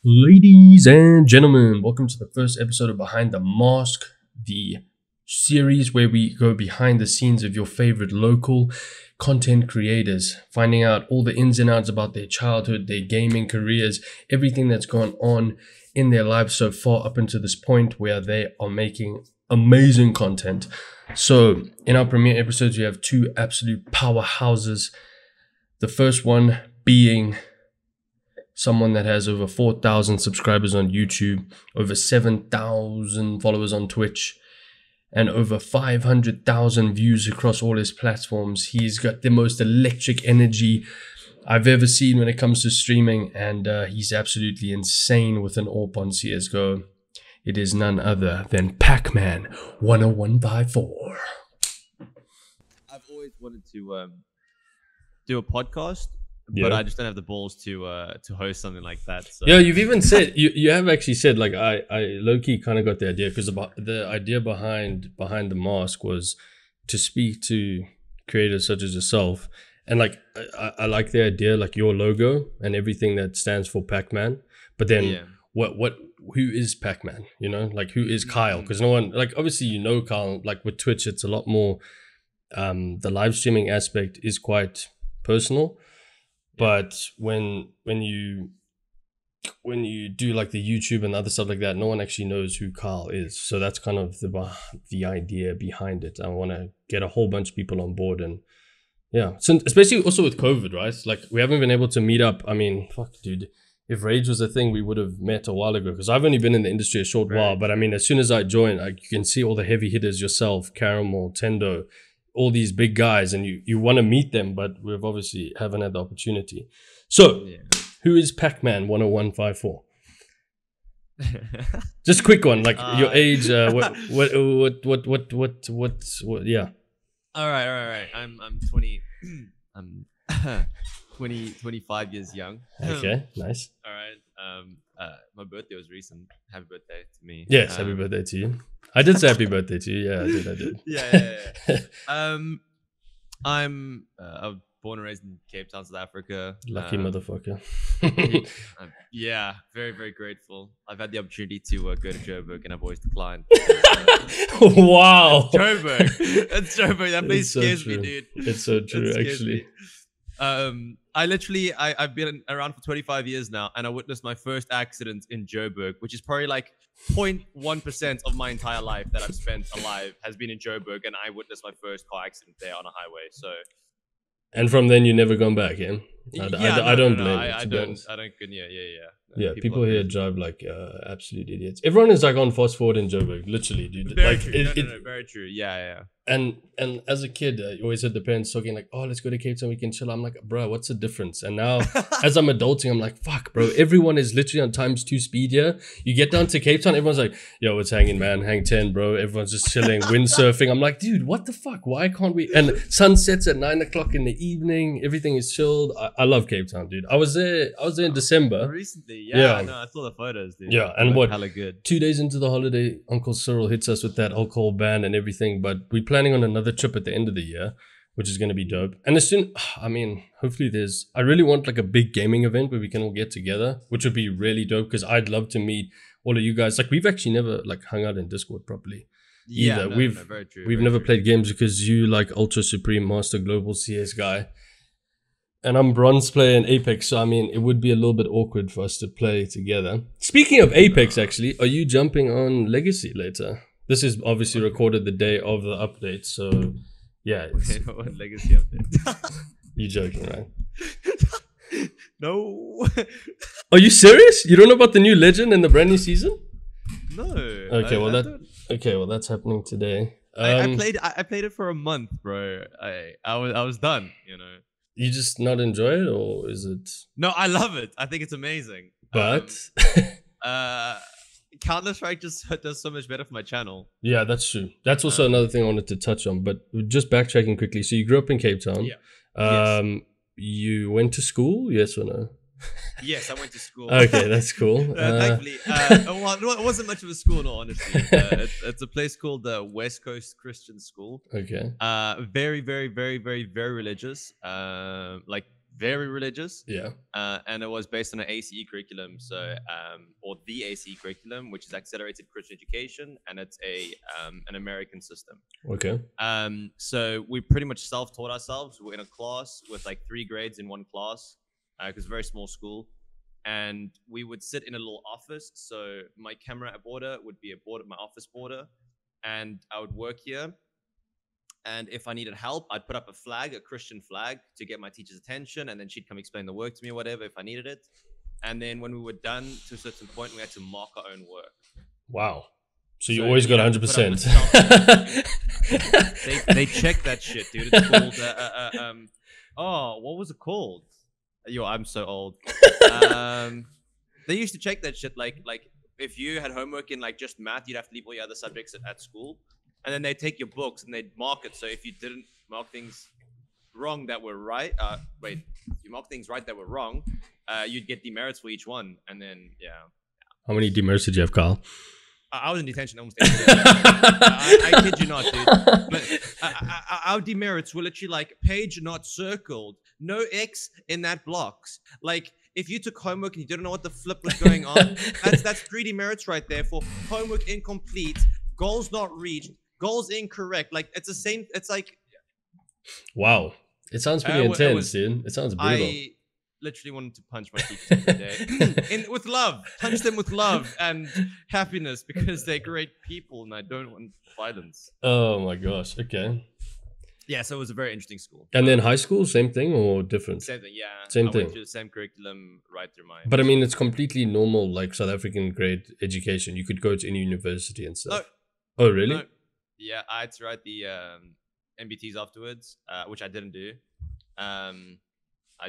Ladies and gentlemen, welcome to the first episode of Behind the Mask, the series where we go behind the scenes of your favorite local content creators, finding out all the ins and outs about their childhood, their gaming careers, everything that's gone on in their lives so far up until this point where they are making amazing content. So in our premiere episodes, we have two absolute powerhouses. The first one being someone that has over 4,000 subscribers on YouTube, over 7,000 followers on Twitch, and over 500,000 views across all his platforms. He's got the most electric energy I've ever seen when it comes to streaming, and he's absolutely insane with an AWP on CSGO. It is none other than Pac-Man10154. I've always wanted to do a podcast. Yeah. But I just don't have the balls to host something like that. So. Yeah, you've even said you have actually said like I low-key kind of got the idea, because the idea behind the mask was to speak to creators such as yourself, and like I like the idea, like your logo and everything that stands for Pac-Man. But then who is Pac-Man? You know, like who is Kyle? Because no one, like, obviously you know Kyle. Like with Twitch, it's a lot more. The live streaming aspect is quite personal. But when you do like the YouTube and other stuff like that, no one actually knows who Carl is. So that's kind of the idea behind it. I want to get a whole bunch of people on board, and yeah, so especially also with COVID, right? Like we haven't been able to meet up. I mean, fuck, dude. If Rage was a thing, we would have met a while ago, because I've only been in the industry a short while. But I mean, as soon as I joined, you can see all the heavy hitters, yourself, Caramel, Tendo, all these big guys, and you want to meet them, but we've obviously haven't had the opportunity. So, Who is Pac-Man10154? Just a quick one, like your age, what, yeah. All right. I'm 20. I'm 25 years young. Okay, nice. All right. My birthday was recent. Happy birthday to me. Yes, happy birthday to you. I did say happy birthday to you. Yeah, I did. Yeah. I was born and raised in Cape Town, South Africa. Lucky motherfucker. Yeah, very, very grateful. I've had the opportunity to go to Joburg, and I've always declined. Wow. Joburg. That's Joburg. That place scares me, dude. It's so true, actually. I've been around for 25 years now, and I witnessed my first accident in Joburg, which is probably like 0.1% of my entire life that I've spent alive has been in Joburg, and I witnessed my first car accident there on a highway. So, and from then you never gone back, yeah? I don't blame you. I don't. Yeah, people here drive like absolute idiots. Everyone is like on fast forward in Joburg, literally, dude. Very like true. Very true. Yeah. And as a kid, you always heard the parents talking like, "Oh, let's go to Cape Town, we can chill." I'm like, "Bro, what's the difference?" And now, as I'm adulting, I'm like, "Fuck, bro, everyone is literally on ×2 speed here." You get down to Cape Town, everyone's like, "Yo, it's hanging, man, hang 10, bro." Everyone's just chilling, windsurfing. I'm like, dude, what the fuck? Why can't we? And sunsets at 9 o'clock in the evening. Everything is chilled. I love Cape Town, dude. I was there in December recently. Yeah. No, I saw the photos, dude. Yeah, and what? Hella good. 2 days into the holiday, Uncle Cyril hits us with that alcohol ban and everything. But we're planning on another trip at the end of the year, which is going to be dope. And as soon, I mean, hopefully I really want like a big gaming event where we can all get together, which would be really dope, because I'd love to meet all of you guys. Like, we've actually never like hung out in Discord properly. Yeah, either. We've never played games, because you like Ultra Supreme Master Global CS guy, and I'm bronze player in Apex. So I mean, it would be a little bit awkward for us to play together. Speaking of Apex, actually, are you jumping on Legacy later? This is obviously recorded the day of the update, so yeah. What Legacy update? You joking, right? No. Are you serious? You don't know about the new Legend and the brand new season? No. Okay, well that's happening today. I played it for a month, bro. I was done. You know. You just not enjoy it, or is it? No, I love it. I think it's amazing. But Counter-Strike just does so much better for my channel. Yeah, that's true. That's also another thing I wanted to touch on. But just backtracking quickly. So you grew up in Cape Town. Yeah. Yes. You went to school, yes or no? Yes, I went to school. Okay, that's cool. Thankfully, well, it wasn't much of a school, in all honesty. It's a place called the West Coast Christian School. Okay. Very, very, very, very, very religious. Like very religious. Yeah. And it was based on an ACE curriculum, so or the ACE curriculum, which is Accelerated Christian Education, and it's an American system. Okay. So we pretty much self-taught ourselves. We're in a class with like 3 grades in one class, because very small school, and we would sit in a little office. So my camera border would be a border, my office border, and I would work here. And if I needed help, I'd put up a flag, a Christian flag, to get my teacher's attention. And then she'd come explain the work to me or whatever if I needed it. And then when we were done to a certain point, we had to mark our own work. Wow. So you always got 100%. They check that shit, dude. It's called, oh, what was it called? Yo, I'm so old. They used to check that shit. Like if you had homework in like just math, you'd have to leave all your other subjects at school. And then they take your books and they'd mark it. So if you didn't mark things wrong that were right, if you mark things right that were wrong, you'd get demerits for each one. And then, yeah. How many demerits did you have, Carl? I was in detention almost every day. I kid you not, dude. But our demerits were literally like page not circled, no X in that blocks. Like if you took homework and you didn't know what the flip was going on, that's 3 demerits right there for homework incomplete, goals not reached, goals incorrect. Like it's the same. It's like, wow, it sounds pretty intense, dude. It sounds brutal. I literally wanted to punch my teachers every day, with love, punch them with love and happiness because they're great people, and I don't want violence. Oh my gosh. Okay. Yeah, so it was a very interesting school. And then high school, same thing or different? Same thing, yeah. Same I thing. went through the same curriculum right through my. But I mean, it's completely normal, like South African grade education. You could go to any university and stuff. No. Oh, really? No. Yeah, I had to write the MBTs afterwards, which I didn't do. I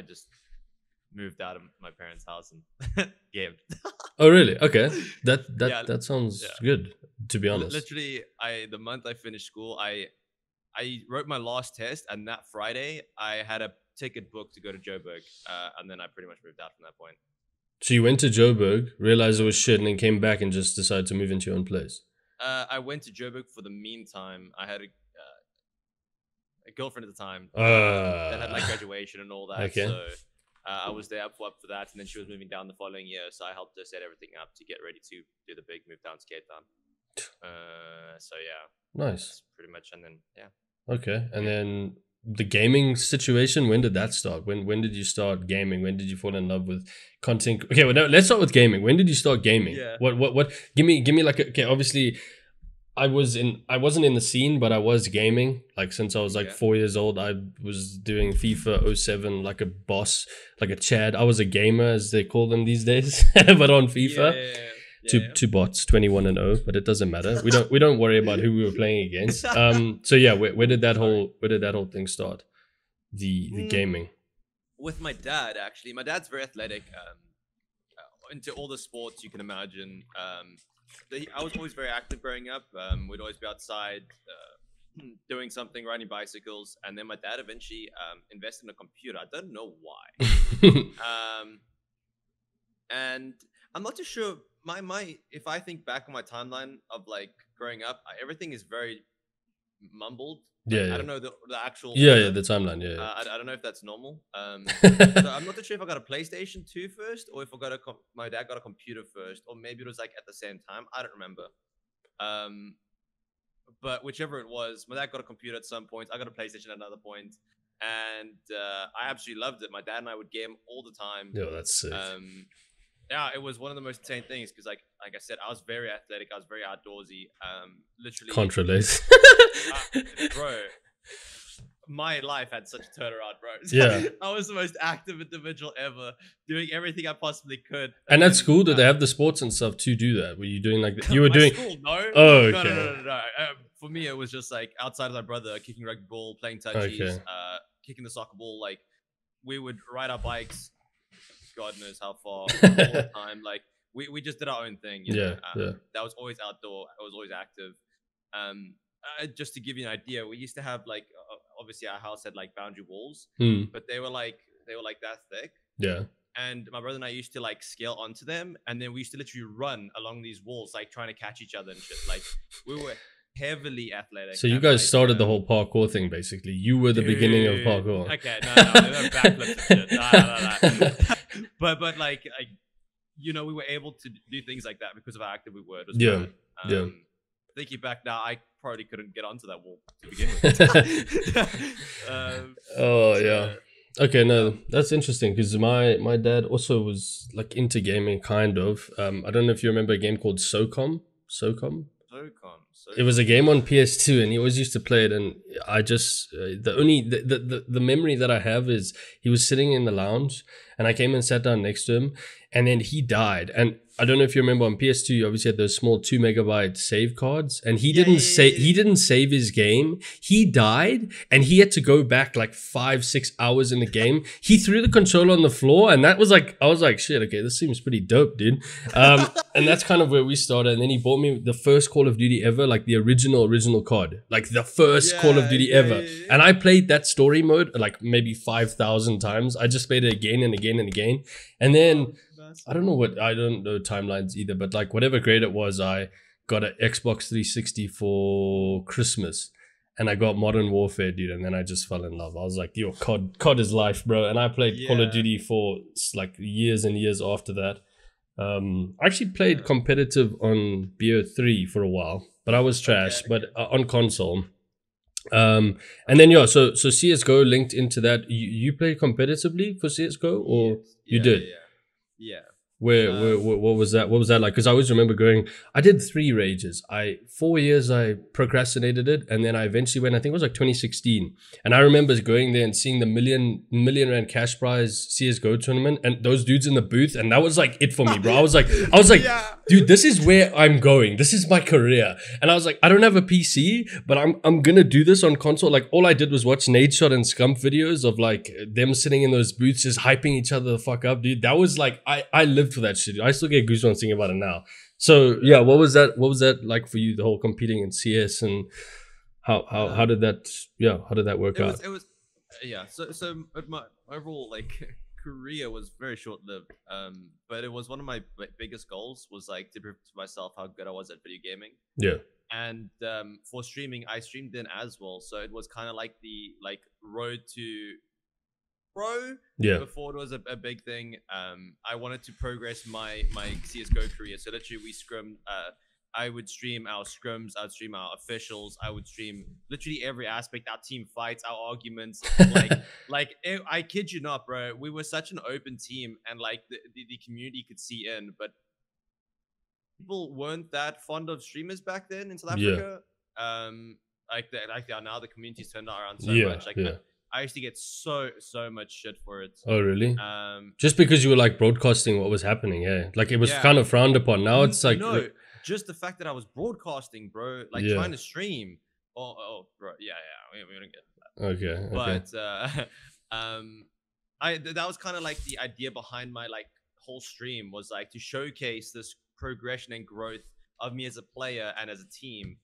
just moved out of my parents' house and gammed. Oh, really? Okay. That sounds good, to be honest. Literally, the month I finished school, I wrote my last test, and that Friday I had a ticket booked to go to Joburg, and then I pretty much moved out from that point. So you went to Joburg, realized it was shit, and then came back and just decided to move into your own place? I went to Joburg for the meantime. I had a girlfriend at the time that had like graduation and all that. Okay. So I was there up for that, and then she was moving down the following year, so I helped her set everything up to get ready to do the big move down to Cape Town. So yeah. Nice. That's pretty much, and then yeah. Okay, and then the gaming situation, when did that start? When did you start gaming? When did you fall in love with content? Okay, well, no, let's start with gaming. When did you start gaming? Yeah. What? Give me like okay. Obviously, I wasn't in the scene, but I was gaming. Like since I was like 4 years old, I was doing FIFA 07 like a boss, like a Chad. I was a gamer, as they call them these days, but on FIFA. Two bots, 21 and 0, but it doesn't matter. We don't worry about who we were playing against. So yeah, where did that whole thing start? The gaming. With my dad, actually. My dad's very athletic, into all the sports you can imagine. I was always very active growing up. We'd always be outside doing something, riding bicycles, and then my dad eventually invested in a computer. I don't know why. And I'm not too sure. If I think back on my timeline of like growing up, everything is very mumbled. Yeah, I don't know the actual. Yeah, the timeline. Yeah. I don't know if that's normal. So I'm not too sure if I got a PlayStation 2 first, or if I got my dad got a computer first, or maybe it was like at the same time. I don't remember. But whichever it was, my dad got a computer at some point. I got a PlayStation at another point, and I absolutely loved it. My dad and I would game all the time. Yeah, that's sick. Yeah, it was one of the most insane things because, like I said, I was very athletic. I was very outdoorsy. Literally. Can't relate. Bro, my life had such a turnaround, bro. Yeah. I was the most active individual ever, doing everything I possibly could. And at school, did they have the sports and stuff to do that? Were you doing like you were my doing? School, no. Oh, okay. No. For me, it was just like outside of my brother, kicking rugby ball, playing touchies, kicking the soccer ball. Like we would ride our bikes. God knows how far all the time. Like we just did our own thing. You know? That was always outdoor. I was always active. Just to give you an idea, we used to have like obviously our house had like boundary walls, but they were like that thick. Yeah. And my brother and I used to like scale onto them, and then we used to literally run along these walls, like trying to catch each other and shit. Like we were heavily athletic. So you and, guys like, started the whole parkour thing, basically. You were the beginning of parkour. Okay, no, there were backflips and shit. No. but like, you know, we were able to do things like that because of how active we were. It was Yeah. Thinking back now, I probably couldn't get onto that wall to begin with. Yeah. Okay, no, that's interesting because my dad also was like into gaming, kind of. I don't know if you remember a game called SOCOM. It was a game on PS2, and he always used to play it. And I just the memory that I have is he was sitting in the lounge, and I came and sat down next to him, and then he died. And I don't know if you remember on PS2, you obviously had those small 2 megabyte save cards, and he didn't save his game. He died, and he had to go back like 5-6 hours in the game. He threw the controller on the floor, and that was like, I was like, shit, okay, this seems pretty dope, dude. And that's kind of where we started. And then he bought me the first Call of Duty ever, like the original COD, like the first Call of Duty ever. And I played that story mode like maybe 5,000 times. I just played it again and again and again. And then I don't know timelines either, but like whatever grade it was, I got an Xbox 360 for Christmas, and I got Modern Warfare, dude. And then I just fell in love. I was like, yo, COD is life, bro. And I played Call of Duty for like years and years after that. I actually played competitive on BO3 for a while, but I was trash. But on console. And then so CSGO linked into that. You played competitively for CSGO, or you did? Yeah. What was that? What was that like? Because I always remember I did 3 rages. 4 years I procrastinated it, and then I eventually went. I think it was like 2016, and I remember going there and seeing the million rand cash prize CS:GO tournament, and those dudes in the booth, and that was like it for me, bro. I was like, dude, this is where I'm going. This is my career. And I was like, I don't have a PC, but I'm gonna do this on console. Like all I did was watch Nadeshot and Scump videos of like them sitting in those booths just hyping each other the fuck up, dude. That was like I lived for that shit. I still get goosebumps thinking about it now. So yeah, what was that like for you, the whole competing in CS, and how did that work out? It was so my overall like career was very short lived, but it was one of my biggest goals was like to prove to myself how good I was at video gaming. And for streaming, I streamed in as well, so it was kind of like the road to pro before it was a big thing. I wanted to progress my CSGO career, so literally we scrimmed. I would stream our scrims, I would stream our officials, I would stream literally every aspect, our team fights, our arguments. I kid you not, bro, we were such an open team, and like the community could see in, but people weren't that fond of streamers back then in South Africa. Now the community's turned around so much. I used to get so much shit for it. Oh really? Just because you were like broadcasting what was happening, like it was kind of frowned upon. Now it's like just the fact that I was broadcasting, bro, like trying to stream. Oh, bro, we don't get that. Okay. But that was kind of like the idea behind my like whole stream, was like to showcase this progression and growth of me as a player and as a team,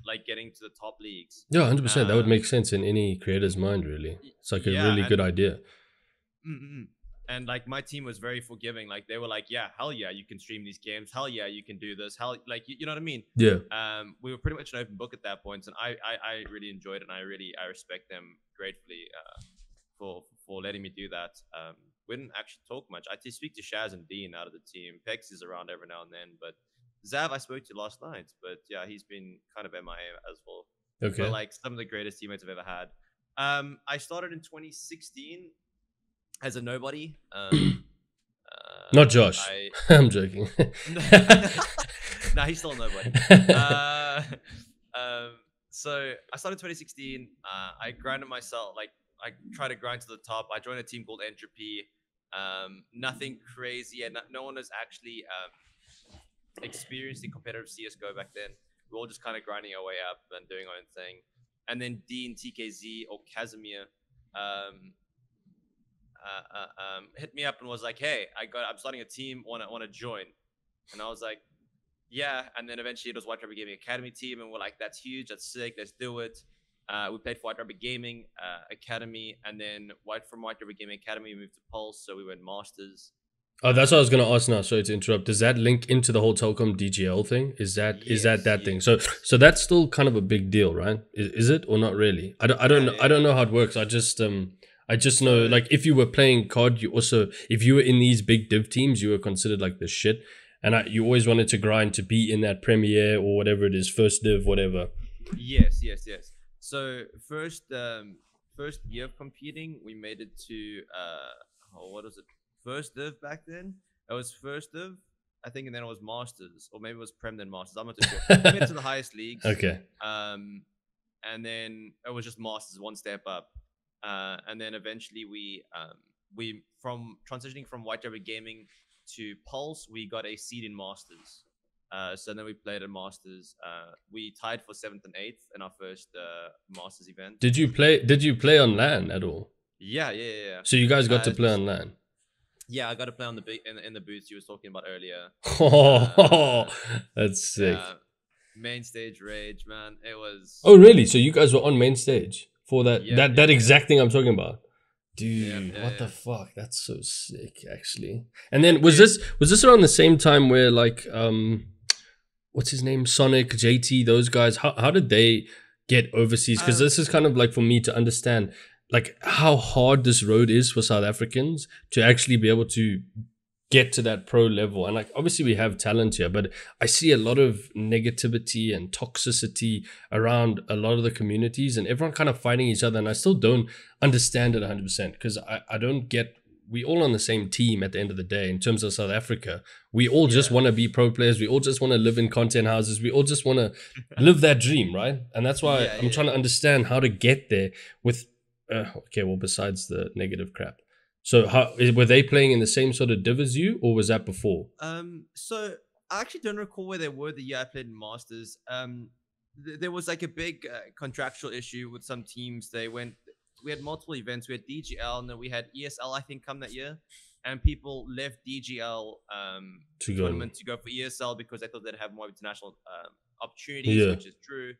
like getting to the top leagues. 100%. That would make sense in any creator's mind, really. It's like a really good idea. And like my team was very forgiving. Like they were like, yeah, hell yeah, you can stream these games. Hell yeah, you can do this. Hell, like you know what I mean? We were pretty much an open book at that point, and I really enjoyed it, and I respect them gratefully for letting me do that. We didn't actually talk much. I did speak to Shaz and Dean out of the team. Pex is around every now and then, but Zav I spoke to last night. But yeah, he's been kind of MIA as well. Okay. But like some of the greatest teammates I've ever had. I started in 2016 as a nobody. Not Josh. I'm joking. No, he's still a nobody. So I started in 2016. I grinded myself, like I tried to grind to the top. I joined a team called Entropy. Nothing crazy, and no one was actually experiencing competitive CSGO back then. We were all just kind of grinding our way up and doing our own thing. And then Dean, TKZ, or Casimir hit me up and was like, "Hey, I'm starting a team. Want to join?" And I was like, "Yeah." And then eventually it was White Rabbit Gaming Academy team, and we're like, "That's huge. That's sick. Let's do it." We played for White Rabbit Gaming Academy, and then from White Rabbit Gaming Academy we moved to Pulse, so we went Masters. Oh, that's what I was gonna ask now. Sorry to interrupt. Does that link into the whole Telkom DGL thing? Is that thing? So that's still kind of a big deal, right? Is it or not really? I don't know how it works. I just know, So like, if you were playing COD, you also, if you were in these big div teams, you were considered like the shit, and you always wanted to grind to be in that Premier or whatever it is, first div, whatever. yes, yes, yes. So first year of competing, we made it to what was it? First div back then. It was first div, I think, and then it was masters, or maybe it was prem then masters. I'm not too sure. We made it to the highest leagues. Okay. And then it was just masters, one step up. And then eventually we from transitioning from White Rabbit Gaming to Pulse, we got a seed in masters. So then we played at Masters. We tied for 7th and 8th in our first Masters event. Did you play on LAN at all? Yeah, yeah, yeah, yeah. So you guys got to play on LAN? Yeah, I got to play on the in the booths you was talking about earlier. Oh, that's sick. Main stage rage, man. It was. Oh, really? So you guys were on main stage for that Yeah, that yeah, exact thing I'm talking about? Dude, what the fuck? That's so sick, actually. And then was this around the same time where, like, what's his name, Sonic, JT, those guys, how did they get overseas? Because this is kind of like for me to understand, like, how hard this road is for South Africans to actually be able to get to that pro level. And, like, obviously we have talent here, but I see a lot of negativity and toxicity around a lot of the communities, and everyone kind of fighting each other. And I still don't understand it 100%, because I don't get, we all on the same team at the end of the day. In terms of South Africa, we all just want to be pro players. We all just want to live in content houses. We all just want to live that dream, right? And that's why I'm trying to understand how to get there with okay, well, besides the negative crap. So were they playing in the same sort of div as you, or was that before? So I actually don't recall where they were the year I played in Masters. There was like a big contractual issue with some teams. We had multiple events. We had DGL, and then we had ESL, I think, come that year. And people left DGL tournament to go for ESL because they thought they'd have more international opportunities, which is true.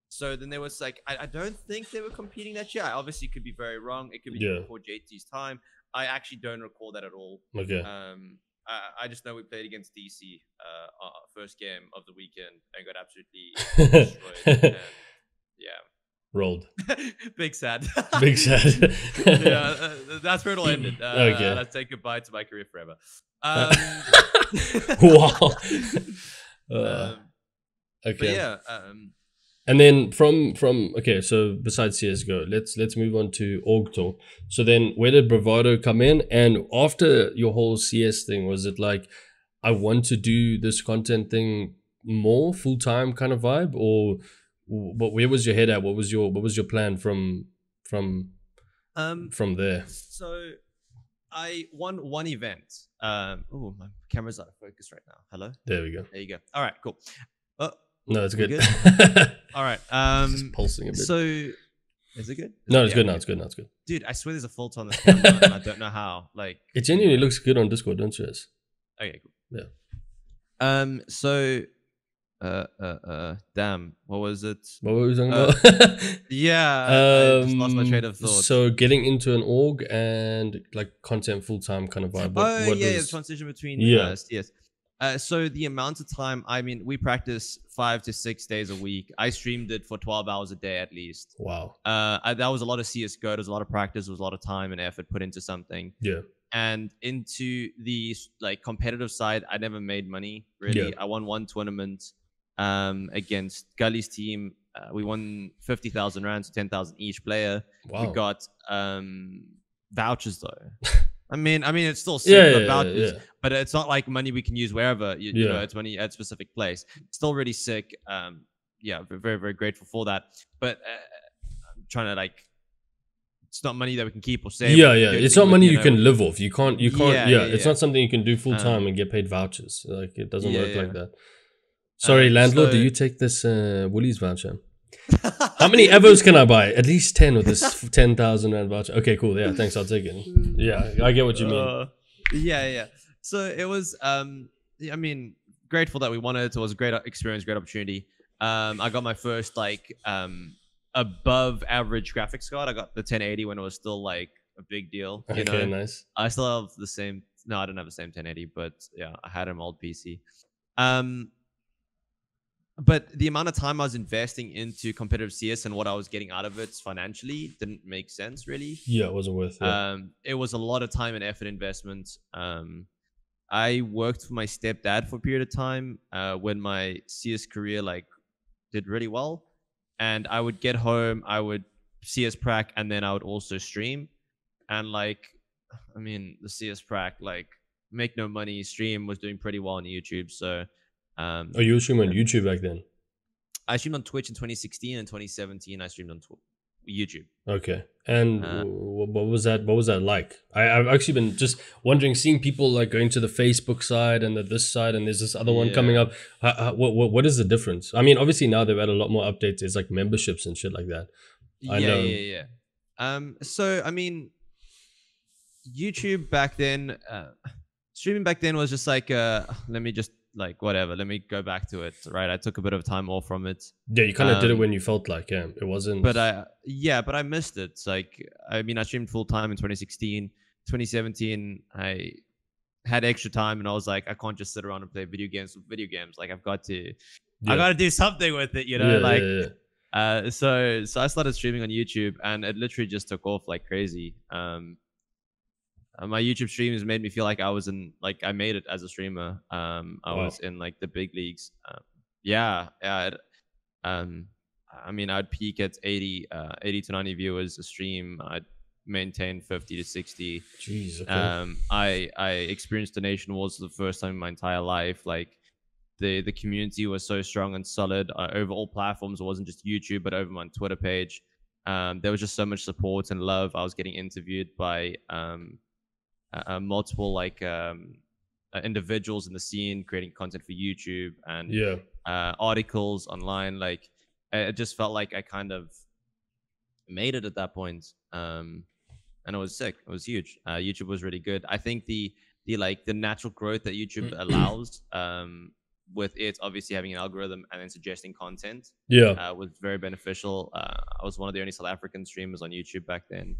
So then there was like, I don't think they were competing that year. I obviously could be very wrong. It could be before JT's time. I actually don't recall that at all. Okay. I just know we played against DC first game of the weekend and got absolutely destroyed. And, yeah. Rolled. Big sad. Big sad. Yeah, that's where it'll end it. Okay. Let's say goodbye to my career forever. Wow. Okay. But yeah. And then from okay, so besides CSGO, let's move on to Org Talk. So then where did Bravado come in? And after your whole CS thing, was it like, I want to do this content thing more full-time kind of vibe, or but where was your head at? What was your plan from there? So I won one event. Oh, my camera's out of focus right now. Hello? There we go. There you go. All right, cool. No, it's good. All right. Just pulsing a bit. So is it good? No, it's good now. It's good now. It's good. Dude, I swear there's a filter on this camera and I don't know how. Like, it genuinely looks good on Discord, don't you? Okay, cool. Yeah. So damn, what was it? What were we talking about? Yeah, I just lost my train of thought. So getting into an org and like content full-time kind of vibe. The transition between yes. So the amount of time, I mean, we practice 5 to 6 days a week. I streamed it for 12 hours a day at least. Wow. That was a lot of CSGO. There was a lot of practice. There was a lot of time and effort put into something. Yeah. And into the like competitive side, I never made money really. Yeah. I won one tournament against Gully's team. We won 50,000 rands, 10,000 each player. Wow. We got vouchers though. I mean, it's still sick, vouchers, but it's not like money we can use wherever. You know, it's money at a specific place. Still really sick. Very, very grateful for that. But I'm trying to like, it's not money that we can keep or save. It's not money you can live off. You can't. It's not something you can do full time and get paid vouchers. Like, it doesn't work like that. Sorry, landlord, do you take this Woolies voucher? How many Evos can I buy? At least 10 with this 10,000 rand voucher. Okay, cool. Yeah, thanks. I'll take it. Yeah, I get what you mean. So it was, I mean, grateful that we won it. It was a great experience, great opportunity. I got my first like above average graphics card. I got the 1080 when it was still like a big deal. You know? Nice. I still have the same No, I don't have the same 1080, but yeah, I had an old PC. But the amount of time I was investing into competitive CS and what I was getting out of it financially didn't make sense really. Yeah, it wasn't worth it. It was a lot of time and effort investment. I worked for my stepdad for a period of time when my CS career like did really well, and I would get home, I would CS prac, and then I would also stream. And like, I mean, the CS prac, like, make no money, stream was doing pretty well on YouTube. So Oh, you were streaming on YouTube back then? I streamed on Twitch in 2016 and 2017. I streamed on YouTube. Okay. And what was that? What was that like? I've actually been just wondering, seeing people like going to the Facebook side and this side, and there's this other one coming up. What is the difference? I mean, obviously now they've had a lot more updates. There's like memberships and shit like that. I know. So I mean, YouTube back then, streaming back then was just like, let me just like whatever. Let me go back to it. Right, I took a bit of time off from it. Yeah, you kind of did it when you felt like, yeah, it wasn't. But I missed it. It's like, I mean, I streamed full time in 2016, 2017. I had extra time, and I was like, I can't just sit around and play video games with video games. Like, I got to do something with it, you know. So I started streaming on YouTube, and it literally just took off like crazy. My YouTube streams made me feel like I was I made it as a streamer. I was in like the big leagues. I mean, I'd peak at 80 to 90 viewers a stream. I'd maintain 50 to 60. Jeez, okay. I experienced donation wars for the first time in my entire life. Like, the community was so strong and solid over all platforms. It wasn't just YouTube, but over my Twitter page. There was just so much support and love. I was getting interviewed by multiple individuals in the scene creating content for YouTube and articles online. Like, it just felt like I kind of made it at that point. And it was sick. It was huge. YouTube was really good. I think the natural growth that YouTube allows, with it obviously having an algorithm and then suggesting content, was very beneficial. I was one of the only South African streamers on YouTube back then.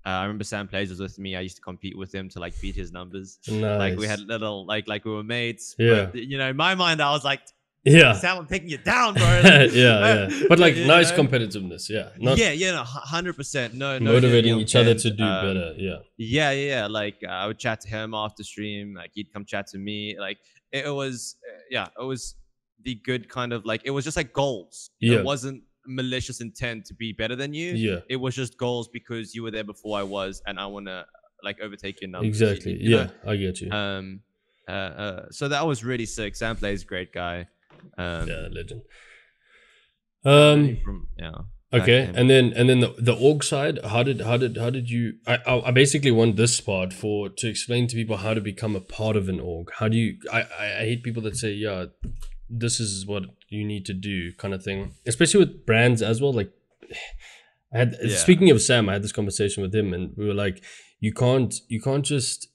I remember Sam Plays was with me. I used to compete with him to like beat his numbers. Nice. Like, we had little like we were mates. Yeah. But, you know, in my mind, I was like, yeah, Sam, I'm taking you down, bro. But like, nice competitiveness. Yeah. No, 100%. No, motivating each other to do better. Yeah. Like, I would chat to him after stream. Like, he'd come chat to me. Like, it was the good kind of like, it was just like goals. It wasn't malicious intent to be better than you. It was just goals because you were there before I was, and I want to like overtake your numbers. Exactly. You know? I get you. So that was really sick. Sam Plays, great guy. Legend. Okay, and then the org side. How did you? I basically want this part to explain to people how to become a part of an org. How do you? I hate people that say, yeah, this is what you need to do, kind of thing. Especially with brands as well. Like, speaking of Sam, I had this conversation with him, and we were like, you can't just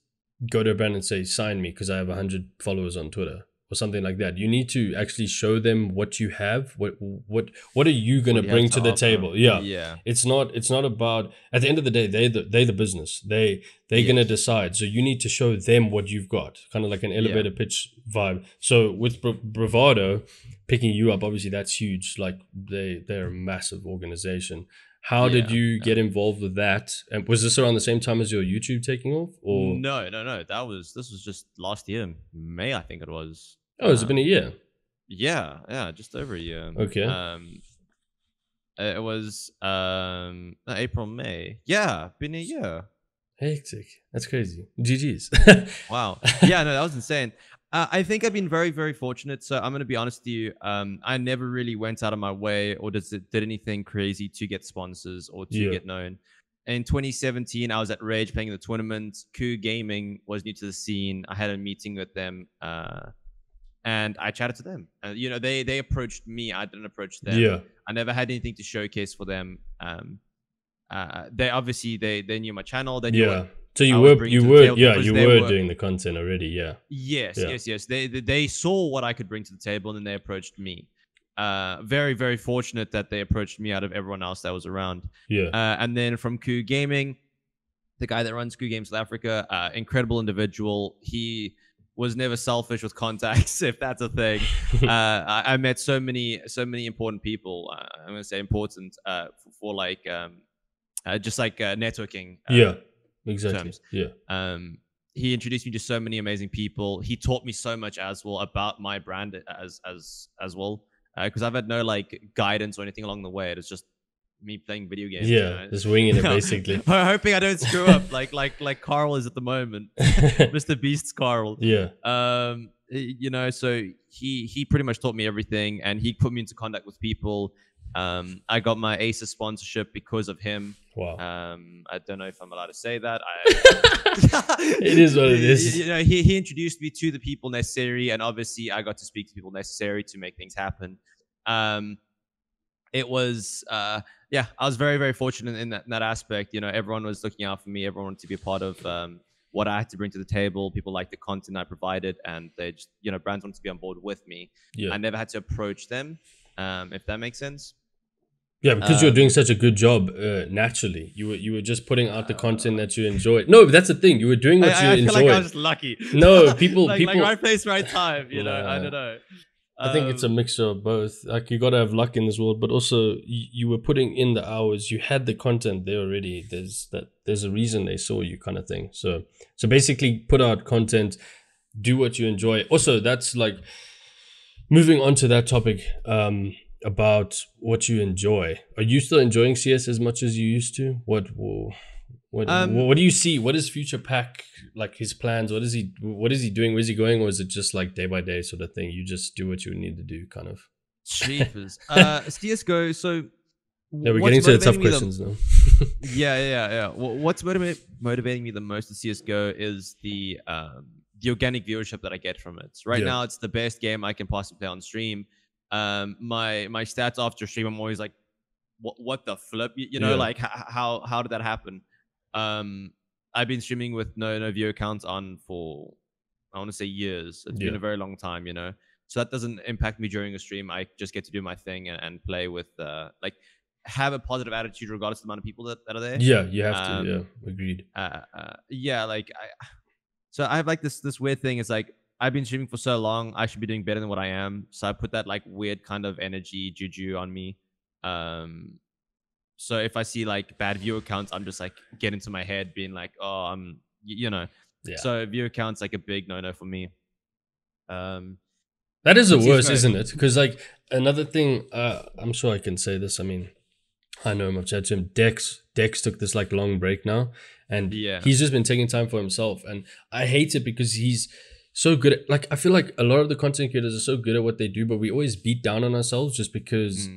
go to a brand and say, sign me because I have 100 followers on Twitter or something like that. You need to actually show them what you have. What are you gonna bring to the table? Yeah. It's not about, at the end of the day, they the business. They're gonna decide. So you need to show them what you've got. Kind of like an elevator pitch vibe. So with Bravado picking you up, obviously that's huge. Like, they're a massive organization. How did you get involved with that? And was this around the same time as your YouTube taking off? Or no. This was just last year, May, I think it was. Oh, has it been a year? Yeah, just over a year. Okay. It was April, May. Yeah, been a year. Hectic. That's crazy. GG's. Wow. Yeah, no, that was insane. I think I've been very, very fortunate. So I'm going to be honest with you. I never really went out of my way or did anything crazy to get sponsors or to get known. In 2017, I was at Rage playing in the tournament. Coup Gaming was new to the scene. I had a meeting with them, and I chatted to them. You know, they approached me. I didn't approach them. Yeah. I never had anything to showcase for them. They obviously they knew my channel. They knew so you were doing the content already, Yes. They saw what I could bring to the table, and then they approached me. Very, very fortunate that they approached me out of everyone else that was around. Yeah. And then from Coup Gaming, the guy that runs Screw Games South Africa, incredible individual. He was never selfish with contacts, if that's a thing. I met so many important people. I'm gonna say important for like just like networking. Yeah, exactly. Terms. Yeah. He introduced me to so many amazing people. He taught me so much as well about my brand as well. Because I've had no like guidance or anything along the way. It was just me playing video games. Yeah, you know? just winging it basically. Hoping I don't screw up like Carl is at the moment, Mr. Beast's Carl. Yeah. You know, so he pretty much taught me everything, and he put me into contact with people. I got my Acer sponsorship because of him. Wow. I don't know if I'm allowed to say that. It is what it is. You know, he introduced me to the people necessary, and obviously I got to speak to people necessary to make things happen. It was yeah, I was very, very fortunate in that aspect. You know, everyone was looking out for me. Everyone wanted to be a part of what I had to bring to the table. People liked the content I provided, and they just, you know, brands wanted to be on board with me. Yeah. I never had to approach them, if that makes sense. Yeah, because you're doing such a good job naturally. You were just putting out the content that you enjoy. No, but that's the thing. You were doing what you enjoyed. I feel like I was just lucky. No, people, like right place, right time. You know, I don't know. I think it's a mixture of both. Like, you gotta have luck in this world, but also you were putting in the hours. You had the content there already. There's a reason they saw you, kind of thing. So basically, put out content, do what you enjoy. Also, that's like moving on to that topic. About what you enjoy. Are you still enjoying CS as much as you used to? What do you see? What is future Pac, like, his plans? What is he doing? Where's he going? Or is it just like day by day sort of thing? You just do what you need to do, kind of. Jeepers. CSGO. So yeah, we're getting to the tough questions now. Yeah. What's motivating me the most in CSGO is the organic viewership that I get from it. Right now, it's the best game I can possibly play on stream. My stats after stream, I'm always like, what the flip? You know, like how did that happen? I've been streaming with no view accounts on for, I want to say, years. It's been a very long time, you know. So that doesn't impact me during a stream. I just get to do my thing and play with like, have a positive attitude regardless of the amount of people that are there. Yeah, you have to. Yeah, agreed. Yeah, like so I have like this weird thing. It's like, I've been streaming for so long, I should be doing better than what I am. So I put that like weird kind of energy juju on me. So if I see like bad view accounts, I'm just like get into my head being like, oh, I'm, you know. Yeah. So view accounts like a big no for me. That is the worst, isn't it? Because like another thing, I'm sure I can say this. I mean, I know him. I've chatted to him. Dex took this like long break now, and he's just been taking time for himself. And I hate it because he's so good at, like, I feel like a lot of the content creators are so good at what they do, but we always beat down on ourselves just because,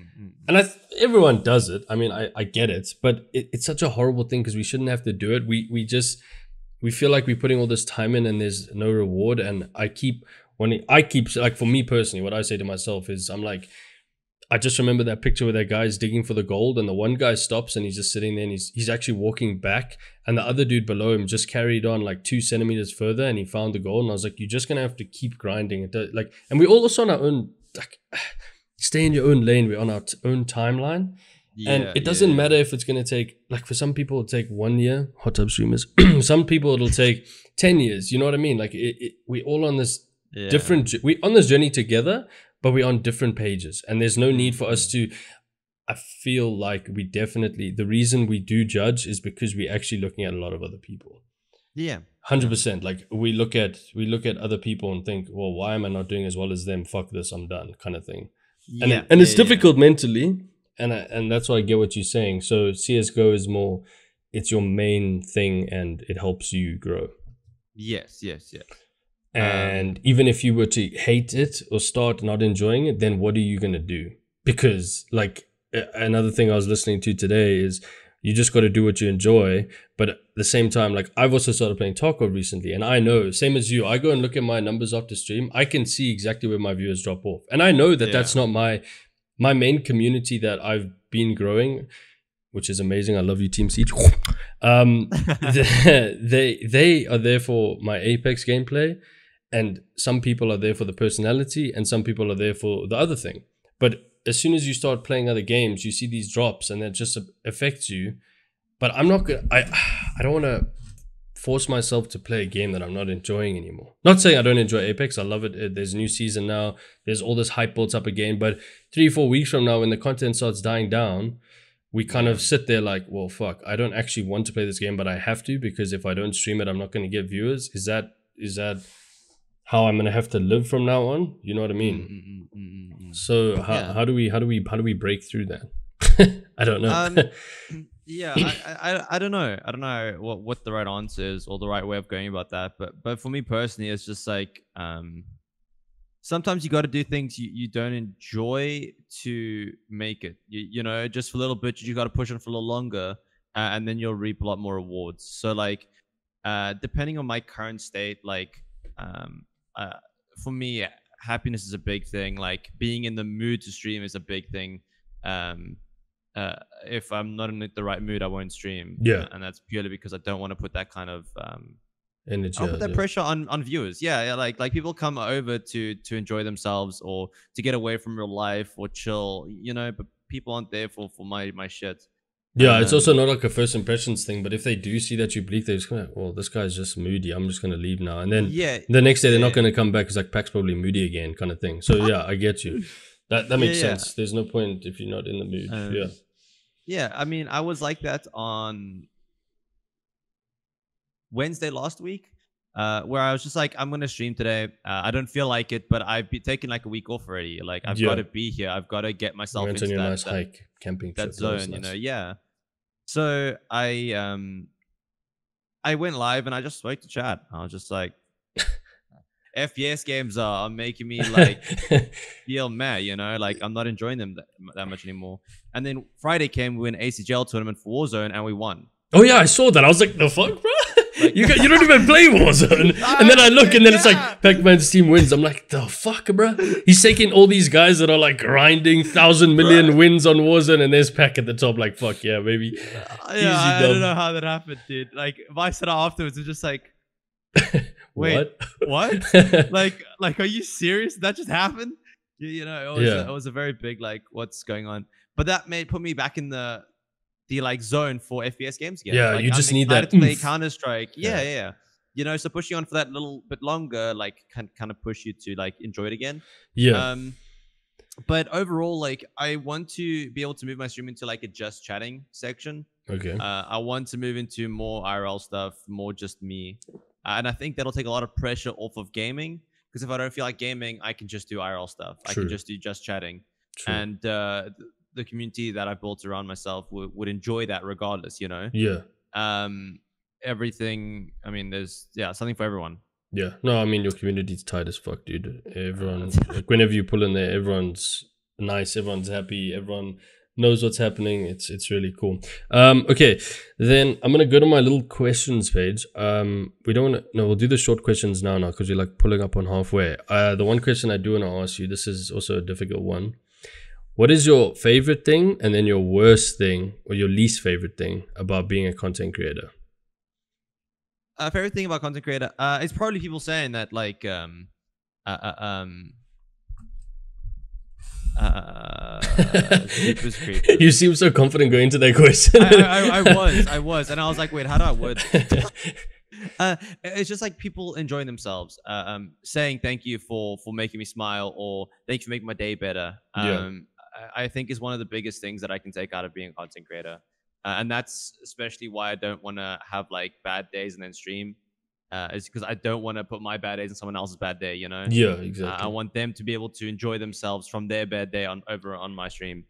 and everyone does it. I mean, I get it, but it's such a horrible thing because we shouldn't have to do it. We feel like we're putting all this time in and there's no reward. And I keep like, for me personally, what I say to myself is, I'm like, I just remember that picture where that guy's digging for the gold and the one guy stops and he's just sitting there and he's actually walking back, and the other dude below him just carried on like 2 centimeters further and he found the gold. And I was like, you're just gonna have to keep grinding it. Like, and we all also on our own, like, stay in your own lane. We're on our own timeline. And it doesn't matter if it's going to take, like, for some people it'll take 1 year, hot tub streamers. Some people it'll take 10 years. You know what I mean? Like, we all on this different, we on this journey together, but we're on different pages. And there's no need for us to, I feel like we definitely, the reason we do judge is because we're actually looking at a lot of other people. Yeah. 100%. Like, we look at other people and think, well, why am I not doing as well as them? Fuck this, I'm done, kind of thing. And it's difficult mentally. And that's why I get what you're saying. So CSGO is more, it's your main thing and it helps you grow. Yes. And even if you were to hate it or start not enjoying it, then what are you going to do? Because, like, another thing I was listening to today is you just got to do what you enjoy. But at the same time, like, I've also started playing Tarkov recently, and I know, same as you, I go and look at my numbers after stream. I can see exactly where my viewers drop off. And I know that that's not my main community that I've been growing, which is amazing. I love you, Team Ceej. They are there for my Apex gameplay, and some people are there for the personality, and some people are there for the other thing. But as soon as you start playing other games, you see these drops, and that just affects you. but I'm not gonna. I don't want to force myself to play a game that I'm not enjoying anymore. Not saying I don't enjoy Apex. I love it. There's a new season now. There's all this hype built up again. But 3-4 weeks from now, when the content starts dying down, we kind of sit there like, well, fuck. I don't actually want to play this game, but I have to, because if I don't stream it, I'm not going to get viewers. Is that how I'm gonna have to live from now on? You know what I mean? So how do we break through that? I don't know. Yeah, I don't know. I don't know what the right answer is or the right way of going about that. But for me personally, it's just like sometimes you got to do things you don't enjoy to make it. You know, just for a little bit, you got to push on for a little longer, and then you'll reap a lot more rewards. So like, depending on my current state, like for me, happiness is a big thing. Like being in the mood to stream is a big thing. If I'm not in the right mood, I won't stream. Yeah, and that's purely because I don't want to put that kind of energy. I'll put that pressure on viewers. Yeah, like people come over to enjoy themselves or to get away from real life or chill. You know, but people aren't there for my shit. Yeah, it's also not like a first impressions thing, but if they do see that you bleak, they're just gonna, well, this guy's just moody, I'm just gonna leave now. And then the next day they're not gonna come back because like Pac's probably moody again, kind of thing. So yeah, I get you. That makes sense. There's no point if you're not in the mood. Yeah, I mean, I was like that on Wednesday last week, where I was just like, I'm gonna stream today. I don't feel like it, but I've been taking like a week off already. Like I've got to be here. I've got to get myself into that nice hike, camping that trip, zone. You know, So I went live and I just spoke to chat. I was just like, FPS games are making me like feel mad, you know, like I'm not enjoying them that much anymore. And then Friday came, we went ACGL tournament for Warzone and we won. Oh yeah, I saw that. I was like, the fuck, bro? Like, you don't even play Warzone. And then I look and then it's like Pac-Man's team wins. I'm like, the fuck, bro? He's taking all these guys that are like grinding 1,000 million wins on Warzone and there's Pac at the top like, fuck yeah, baby. I don't know how that happened, dude. Like my setup afterwards was just like, wait, what? like are you serious? That just happened? You know, it was a very big like, what's going on? But that put me back in the like zone for FPS games again. Yeah, like, you just need that to play Counter-Strike. Yeah. You know, so pushing on for that little bit longer, like can kind of push you to like enjoy it again. Yeah. But overall, like I want to be able to move my stream into like a just chatting section. Okay. I want to move into more IRL stuff, more just me. And I think that'll take a lot of pressure off of gaming. Because if I don't feel like gaming, I can just do IRL stuff. True. I can just do just chatting. True. And the community that I built around myself would enjoy that regardless, you know? Yeah. Everything, I mean, there's, something for everyone. Yeah. No, I mean, your community's tight as fuck, dude. Everyone, like, whenever you pull in there, everyone's nice, everyone's happy, everyone knows what's happening. It's really cool. Okay, then I'm gonna go to my little questions page. We don't wanna, no, we'll do the short questions now because we're like pulling up on halfway. The one question I do want to ask you, this is also a difficult one. What is your favorite thing and then your worst thing or your least favorite thing about being a content creator? Favorite thing about content creator, it's probably people saying that like you seem so confident going into that question. I was, and I was like, wait, how do I word? It's just like people enjoying themselves, saying thank you for making me smile or thank you for making my day better. I think is one of the biggest things that I can take out of being a content creator. And that's especially why I don't want to have like bad days and then stream. Is because I don't want to put my bad days on someone else's bad day, you know? Yeah, exactly. I want them to be able to enjoy themselves from their bad day over on my stream.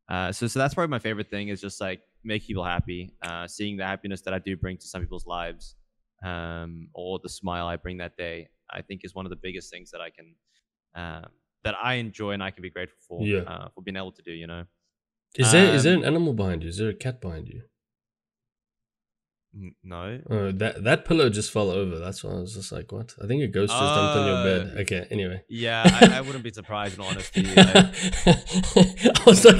So that's probably my favorite thing is just like make people happy, seeing the happiness that I do bring to some people's lives, or the smile I bring that day. I think is one of the biggest things that I can, that I enjoy and I can be grateful for, for being able to do, you know? Is there an animal behind you? Is there a cat behind you? No. That pillow just fell over. That's why I was just like, what? I think a ghost just jumped on your bed. Okay, anyway. Yeah, I wouldn't be surprised in honesty. I was like,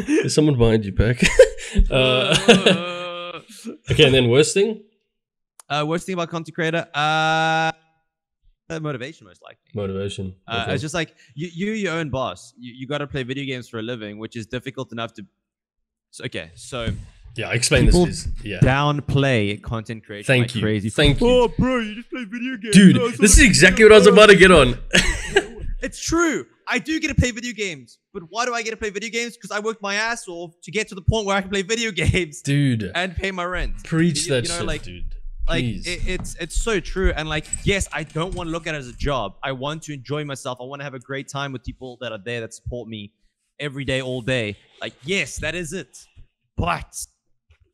there's someone behind you, Pac. Okay, and then worst thing? Worst thing about content creator? Motivation, most likely. Motivation. Okay. It's just like you're your own boss. You got to play video games for a living, which is difficult enough to. So Yeah, explain People this, please. Yeah. downplay content creation. Thank like you. Crazy. Thank you. Oh, bro, you just play video games. Dude, Oh, this is exactly what I was about to get on. It's true. I do get to play video games, but why do I get to play video games? Because I worked my ass off to get to the point where I can play video games, Dude. and pay my rent. Preach that shit, dude. Like Please. it's so true. And like, yes, I don't want to look at it as a job. I want to enjoy myself. I want to have a great time with people that are there that support me every day, all day. Like, yes, that is it. But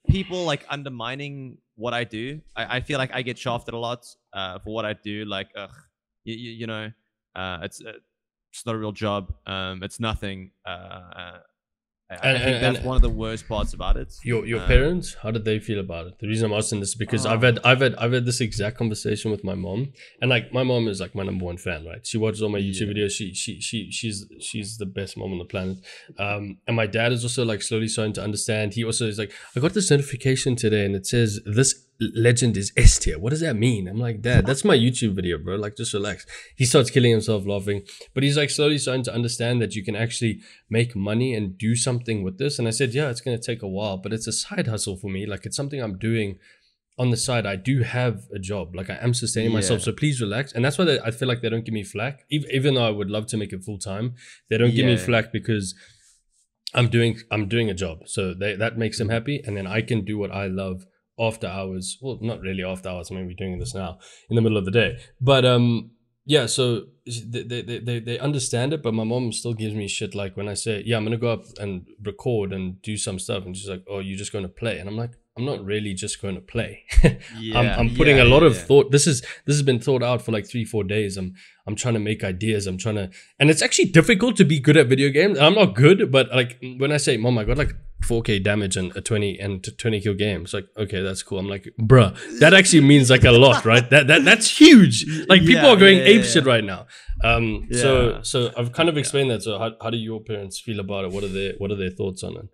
people like undermining what I do. I feel like I get shafted a lot for what I do. Like, you know, it's not a real job. It's nothing. I think that's one of the worst parts about it. Your parents, how did they feel about it? The reason I'm asking this is because I've had this exact conversation with my mom, and like my mom is like my #1 fan, right? She watches all my YouTube videos. She's the best mom on the planet. And my dad is also like slowly starting to understand. He also is like, I got this notification today, and it says this legend is S tier. What does that mean? I'm like, Dad, that's my YouTube video, bro. Like, just relax. He starts killing himself laughing, but he's like slowly starting to understand that you can actually make money and do something with this. And I said, yeah, it's going to take a while, but it's a side hustle for me. Like, it's something I'm doing on the side. I do have a job. Like, I am sustaining myself. So please relax. And that's why I feel like they don't give me flack. Even though I would love to make it full time, they don't give me flack because I'm doing a job. So that makes them happy. And then I can do what I love after hours. Well, not really after hours. I mean, we're doing this now in the middle of the day, but yeah, so they understand it, but my mom still gives me shit. Like when I say, yeah, I'm gonna go up and record and do some stuff, and she's like, oh, you're just going to play? And I'm like, I'm not really just going to play. I'm putting a lot of thought. This has been thought out for like 3-4 days. I'm trying to make ideas. I'm trying to, and it's actually difficult to be good at video games. I'm not good, but like when I say, Mom, I got like 4K damage and a 20 kill game. It's like, okay, that's cool. I'm like, bruh, that actually means like a lot, right? That's huge. Like people are going ape shit right now. So I've kind of explained that. So how do your parents feel about it? What are their thoughts on it?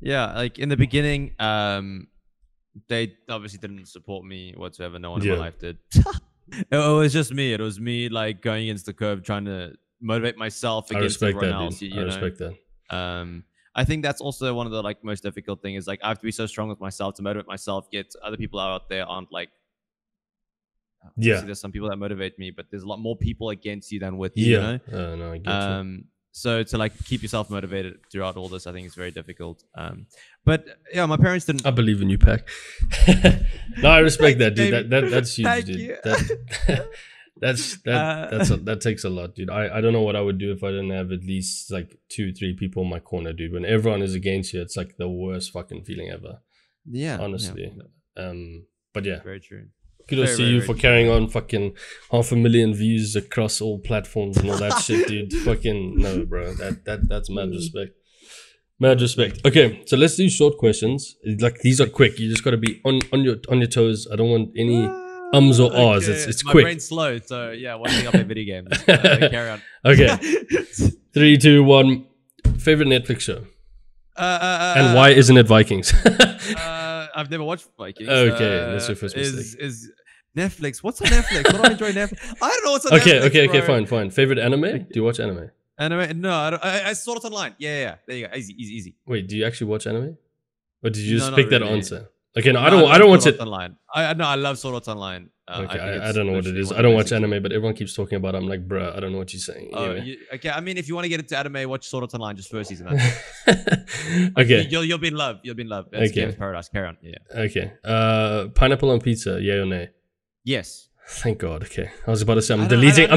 Yeah, like in the beginning, they obviously didn't support me whatsoever. No one in my life did. It was just me. It was me like going against the curve, trying to motivate myself against everyone else. I respect that. I think that's also one of the like most difficult thing is like I have to be so strong with myself to motivate myself. Yet other people out there aren't like. There's some people that motivate me, but there's a lot more people against you than with you. You know? No, I get you. So to like keep yourself motivated throughout all this, I think is very difficult. But yeah, my parents didn't. I believe in you, Pac. No, I respect that, dude. That's huge, dude. That takes a lot, dude. I don't know what I would do if I didn't have at least like 2-3 people in my corner, dude. When everyone is against you, it's like the worst fucking feeling ever. Yeah, honestly. Yeah. But yeah, very true. Kudos to you for carrying on fucking 500,000 views across all platforms and all that shit, dude. Fucking no, bro. That's mad respect. Mad respect. Okay, so let's do short questions. Like these are quick. You just gotta be on your toes. I don't want any ums or ahs. It's quick. My brain's slow, so yeah. One thing up in video games. Carry on. Okay. 3, 2, 1. Favorite Netflix show. And why isn't it Vikings? I've never watched Vikings. Okay, that's your first mistake. Is Netflix? What's on Netflix? What do I enjoy Netflix? I don't know what's on Netflix. Okay, fine. Favorite anime? Do you watch anime? Anime? No, I don't. I saw it online. Yeah. There you go. Easy. Wait, do you actually watch anime? Or did you just pick that answer? Okay, no, I don't watch it online. I love Sword Art Online. Okay, I don't know what it is. I don't watch anime, but everyone keeps talking about it. I'm like, bruh, I don't know what you're saying. Anyway. Okay, I mean, if you want to get into anime, watch Sword Art Online, just first season. Okay. You'll be in love. That's Games Paradise. Carry on. Yeah. Okay. Pineapple on pizza, yay or nay? Yes. Thank God. Okay, I was about to say I'm deleting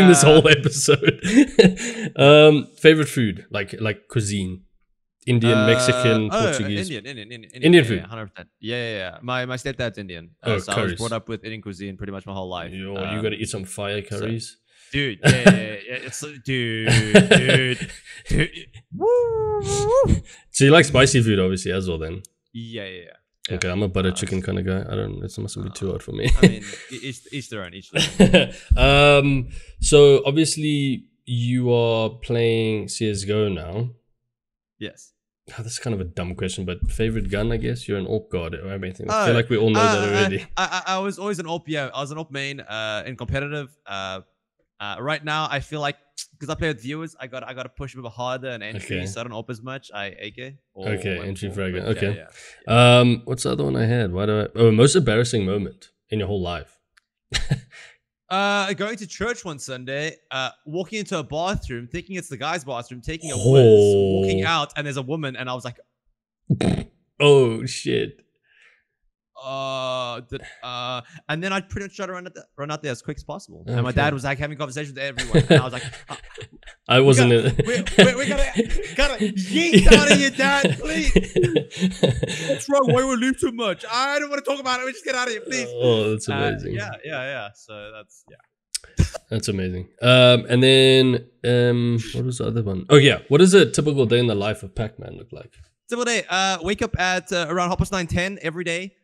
this whole episode. Favorite food, like cuisine. Indian, Mexican, Portuguese. Indian food. 100%. Yeah. My stepdad's Indian. So I was brought up with Indian cuisine pretty much my whole life. You gotta eat some fire curries. Dude, it's dude. Woo. So you like spicy food, obviously, as well, then. Yeah. Okay, I'm a butter chicken kind of guy. It mustn't be too hard for me. I mean, each their own. So obviously you are playing CSGO now. Yes. Oh, that's kind of a dumb question, but favorite gun, I guess? You're an AWP god or anything. I feel like we all know that already. I was always an AWP, yeah. I was an AWP main in competitive. Right now, I feel like because I play with viewers, I got to push a bit harder and entry, Okay. so I don't op as much. I AK. Or Okay, entry M4, fragment. but Okay. Yeah. What's the other one I had? Why do I? Oh, most embarrassing moment in your whole life. Going to church one Sunday, walking into a bathroom, thinking it's the guy's bathroom, taking a whiz, walking out, and there's a woman, and I was like, oh shit. And then I'd pretty much try to run out there as quick as possible. Okay. And my dad was like having conversations with everyone, and I was like, I wasn't. We gotta yeet out of here, Dad, please. What's wrong? Why we leave too much? I don't want to talk about it. We just get out of here, please. Oh, that's amazing. Yeah. So that's That's amazing. And then what was the other one? Oh yeah, what does a typical day in the life of Pac-Man look like? Typical day. Wake up at around 9:10 every day.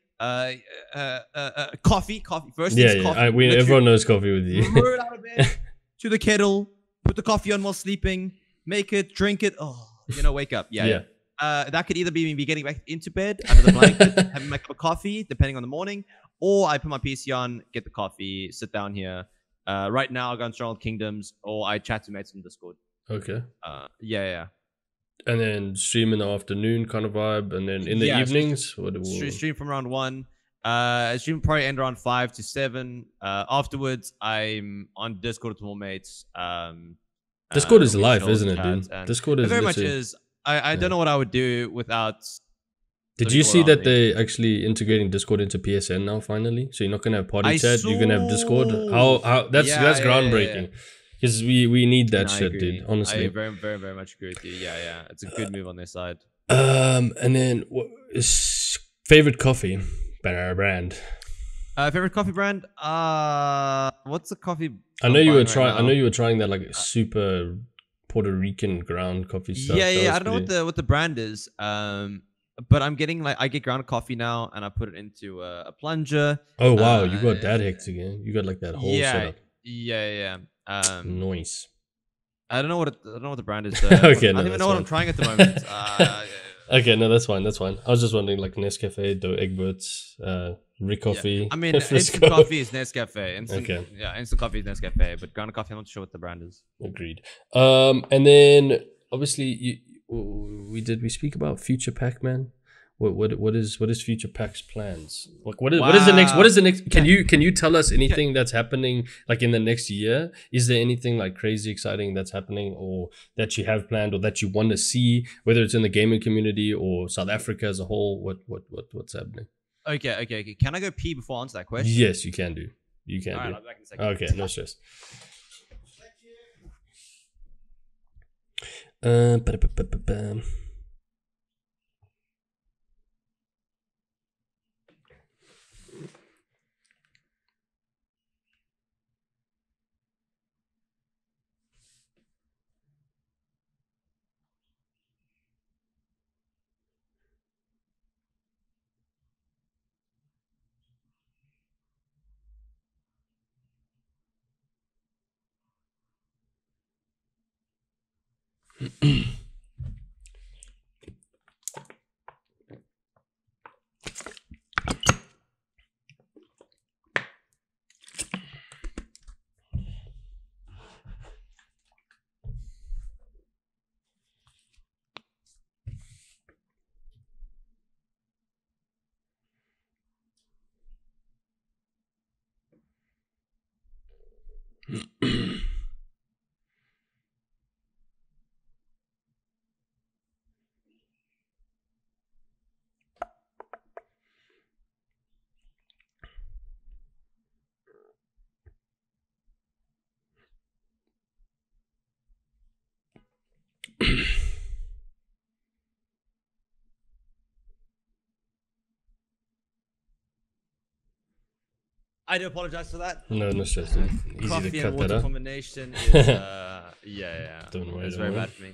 Coffee first. Yeah, coffee. Everyone knows coffee with you. Roll it out of bed to the kettle, put the coffee on while sleeping, make it, drink it. Oh, wake up. Yeah. That could either be me getting back into bed under the blanket, having my cup of coffee, depending on the morning, or I put my PC on, get the coffee, sit down here. Right now, I go on Stronghold Kingdoms, or I chat to mates on Discord. Okay. Yeah. And then stream in the afternoon kind of vibe, and then in the evenings, stream from around 1. Stream probably end around 5 to 7. Afterwards, I'm on Discord with more mates. Discord is life, isn't it, dude? Discord is very much is. I don't know what I would do without. Did you see that they're actually integrating Discord into PSN now? Finally, so you're not gonna have party chat. You're gonna have Discord. How that's groundbreaking. Because we need that shit, dude. Honestly, I very, very, very much agree with you. Yeah, it's a good move on their side. And then what is favorite coffee brand? Favorite coffee brand? What's the coffie? I know you were trying that like super Puerto Rican ground coffee stuff. Yeah. I don't know what the brand is. But I'm getting I get ground coffee now, and I put it into a plunger. Oh wow, you got that hectic again. You got like that whole setup. Yeah. Noise. I don't know what the brand is. Okay, I don't even know what I'm trying at the moment. Okay, no, that's fine. I was just wondering, like Nescafe, Dough Egberts, Rick Coffee. Yeah. I mean, instant coffee is Nescafe. Instant coffee is Nescafe, but ground coffee, I'm not sure what the brand is. Agreed. And then obviously we speak about future Pac-Man. What is future Pac's plans? Like what is the next? Can you tell us anything that's happening like in the next year? Is there anything like crazy exciting that's happening, or that you have planned, or that you want to see, whether it's in the gaming community or South Africa as a whole? What's happening? Okay. Can I go pee before I answer that question? Yes, you can do. You can. All right, do. I'll be back in a second. Okay, no stress. I do apologize for that. No stress. Easy Coffee to cut and water that out. combination is Don't worry. It's very bad for me.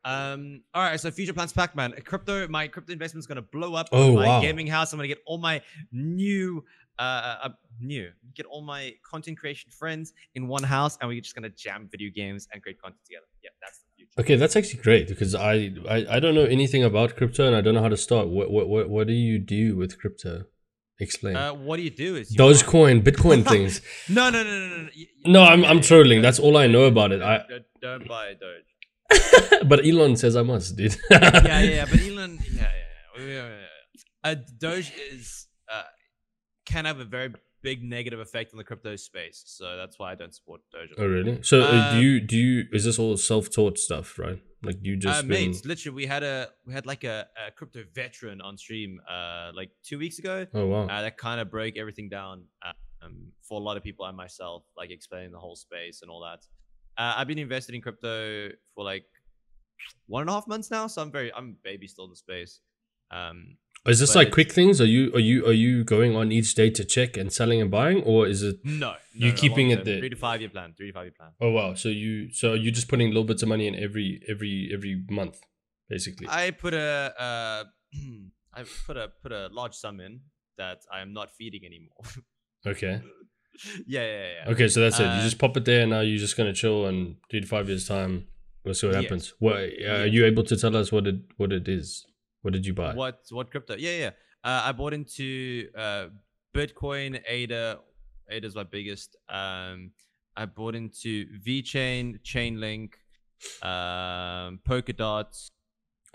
All right, so future plans, Pac-Man. My crypto investment is gonna blow up. Oh, my wow. gaming house. I'm gonna get all my get all my content creation friends in one house, and we're just gonna jam video games and create content together. Yeah, that's the future. Okay, that's actually great, because I don't know anything about crypto, and I don't know how to start. What do you do with crypto? Explain. What do you do? Is you Dogecoin, Bitcoin things. No. No, I'm trolling. That's all I know about it. Don't buy Doge. But Elon says I must, dude. yeah. But Elon, Doge can have a very big negative effect on the crypto space, so that's why I don't support Doge. Oh, really? So do you? Is this all self-taught stuff, right? Like you just mates, literally, we had like a crypto veteran on stream like 2 weeks ago. Oh wow. That kind of broke everything down for a lot of people and myself, like explaining the whole space and all that. I've been invested in crypto for like 1.5 months now, so I'm baby still in the space. Is this like quick things? Are you going on each day to check and selling and buying, or is it you keeping it there? 3 to 5 year plan. Oh wow! So you're just putting little bits of money in every month, basically. I put a large sum in that I am not feeding anymore. Okay. Yeah. Okay, so that's it. You just pop it there, and now you're just gonna chill, and 3 to 5 years time, we'll see what happens. What are you able to tell us what it is? What did you buy? What crypto? Yeah. I bought into Bitcoin, ADA. ADA is my biggest. I bought into VeChain, Chainlink, Polkadot.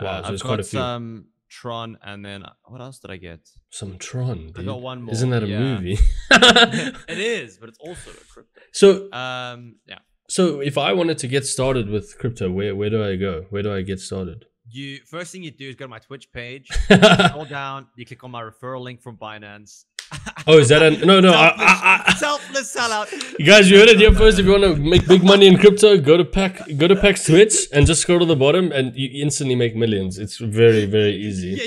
Wow, so I've it's quite a got few. some Tron, and then what else did I get? Some Tron, dude. I got one more. Isn't that a movie? It is, but it's also a crypto. So yeah. So if I wanted to get started with crypto, where do I go? Where do I get started? First thing you do is go to my Twitch page. Scroll down. You click on my referral link from Binance. Oh, is that no? Selfless sellout. You guys, you heard it here first. If you want to make big money in crypto, go to Pac's Twitch and just scroll to the bottom, and you instantly make millions. It's very, very easy.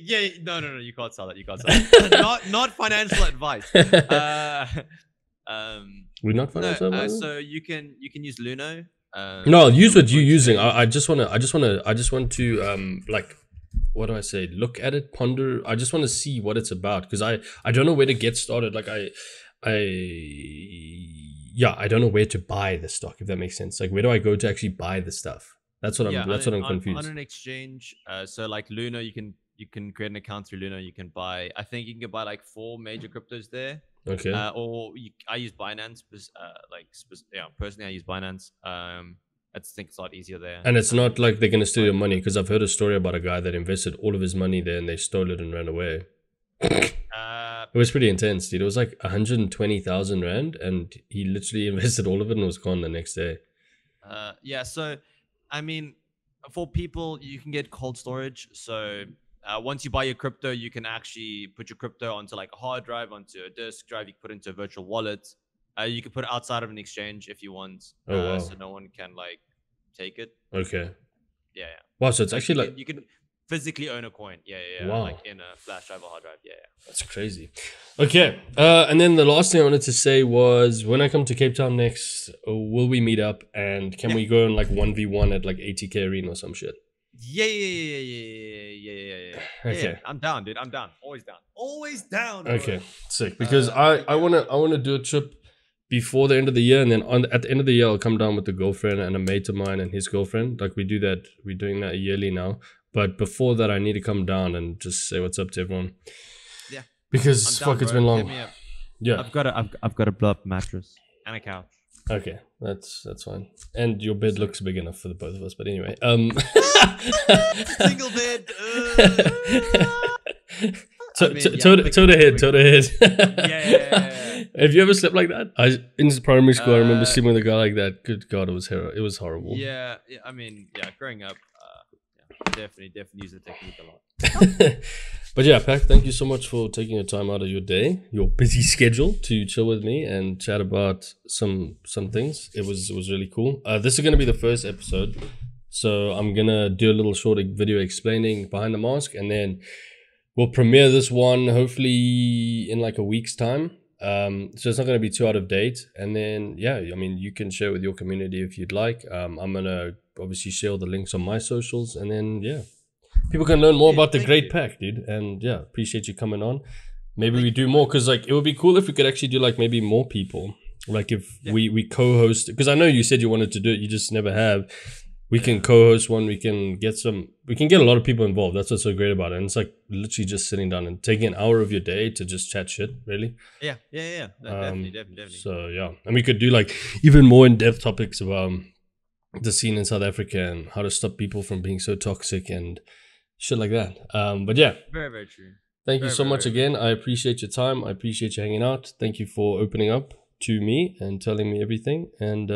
Yeah. No. You can't sell that. You can't sell that. not financial advice. We're not financial advice. So you can use Luno. No, I'll use what you're using. I just want to like, what do I say? Look at it, ponder. I just want to see what it's about, because I don't know where to get started. Like I don't know where to buy the stock, if that makes sense. Like, where do I go to actually buy the stuff? That's what I'm confused. On an exchange, so like Luno, you can create an account through Luno. You can buy. I think you can buy like 4 major cryptos there. Okay. I use Binance. Personally, I use Binance. I think it's a lot easier there. And it's not like they're gonna steal your money, because I've heard a story about a guy that invested all of his money there and they stole it and ran away. It was pretty intense, dude. It was like 120,000 rand, and he literally invested all of it and was gone the next day. Yeah. So, I mean, for people, you can get cold storage. So once you buy your crypto, you can actually put your crypto onto like a hard drive, onto a disk drive. You can put it into a virtual wallet. You can put it outside of an exchange if you want. Oh, wow. So no one can like take it. Okay. Yeah. Wow, so it's actually you can physically own a coin. Yeah. Wow. Like in a flash drive or hard drive. Yeah. That's crazy. Okay. And then the last thing I wanted to say was, when I come to Cape Town next, will we meet up, and can we go in like 1v1 at like 80k arena or some shit? Yeah. Okay. Yeah, I'm down, dude. I'm down. Always down. Okay. Sick. Because I wanna do a trip before the end of the year, and then at the end of the year I'll come down with a girlfriend and a mate of mine and his girlfriend. Like, we're doing that yearly now. But before that, I need to come down and just say what's up to everyone. Yeah. Because it's been long. Yeah. I've got a blow up mattress and a couch. Okay, that's fine. And your bed looks big enough for the both of us. But anyway, single bed. Toe to head. Yeah. Have you ever slept like that? In primary school, I remember sleeping with a guy like that. Good God, it was horrible. Yeah. I mean, growing up, definitely use the technique a lot. But yeah, Pac, thank you so much for taking your time out of your day, your busy schedule, to chill with me and chat about some things. It was really cool. This is gonna be the first episode, so I'm gonna do a little short video explaining behind the mask, and then we'll premiere this one hopefully in like a week's time. So it's not going to be too out of date. And then, I mean, you can share with your community if you'd like. I'm going to obviously share all the links on my socials. And then, people can learn more about the great Pac, dude. And appreciate you coming on. Maybe we do more, because like, it would be cool if we could actually do like maybe more people. Like if we co-host, because I know you said you wanted to do it, you just never have. We can co-host one. We can get a lot of people involved. That's what's so great about it. And it's like literally just sitting down and taking an hour of your day to just chat shit, really. Yeah. No, definitely. So yeah, and we could do like even more in-depth topics about the scene in South Africa and how to stop people from being so toxic and shit like that. But yeah, very, very true. Thank you so much again. I appreciate your time. I appreciate you hanging out. Thank you for opening up to me and telling me everything. And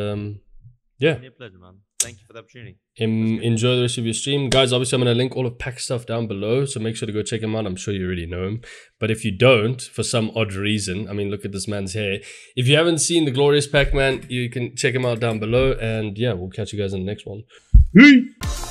yeah, my pleasure, man. Thank you for the opportunity. Enjoy the rest of your stream. Guys, obviously I'm going to link all of Pac's stuff down below, so make sure to go check him out. I'm sure you already know him. But if you don't, for some odd reason, I mean, look at this man's hair. If you haven't seen the glorious Pac-Man, you can check him out down below. And yeah, we'll catch you guys in the next one. Hey!